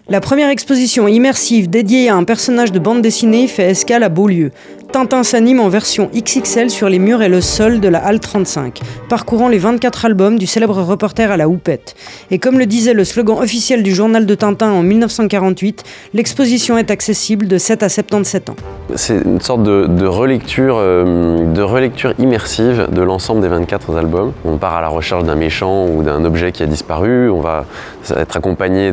La première exposition immersive dédiée à un personnage de bande dessinée fait escale à Beaulieu. Tintin s'anime en version XXL sur les murs et le sol de la Halle 35, parcourant les 24 albums du célèbre reporter à la houppette. Et comme le disait le slogan officiel du journal de Tintin en 1948, l'exposition est accessible de 7 à 77 ans. C'est une sorte de relecture immersive de l'ensemble des 24 albums. On part à la recherche d'un méchant ou d'un objet qui a disparu, on va être accompagné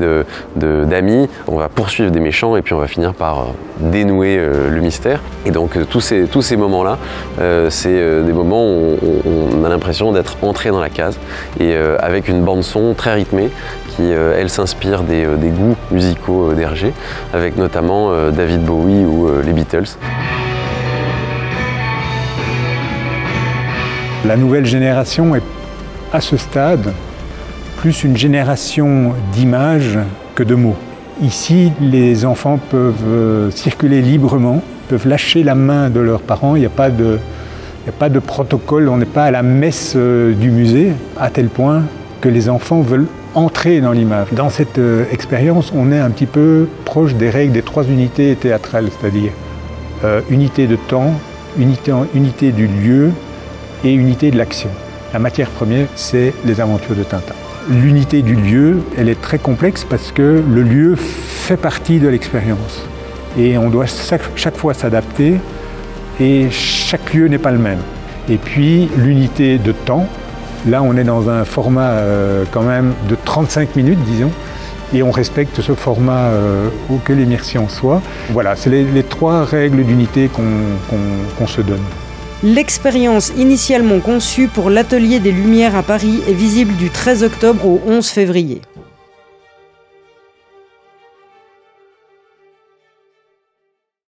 d'amis, on va poursuivre des méchants et puis on va finir par dénouer le mystère. Et donc tous ces moments-là, c'est des moments où on a l'impression d'être entré dans la case et avec une bande-son très rythmée qui, elle, s'inspire des goûts musicaux d'Hergé, avec notamment David Bowie ou les Beatles. La nouvelle génération est, à ce stade, plus une génération d'images que de mots. Ici, les enfants peuvent circuler librement, peuvent lâcher la main de leurs parents, il n'y a pas de protocole, on n'est pas à la messe du musée, à tel point que les enfants veulent entrer dans l'image. Dans cette expérience, on est un petit peu proche des règles des 3 unités théâtrales, c'est-à-dire unité de temps, unité du lieu et unité de l'action. La matière première, c'est les aventures de Tintin. L'unité du lieu, elle est très complexe parce que le lieu fait partie de l'expérience. Et on doit chaque fois s'adapter et chaque lieu n'est pas le même. Et puis l'unité de temps, là on est dans un format quand même de 35 minutes, disons, et on respecte ce format que l'immersion soit. Voilà, c'est les 3 règles d'unité qu'on se donne. L'expérience initialement conçue pour l'Atelier des Lumières à Paris est visible du 13 octobre au 11 février.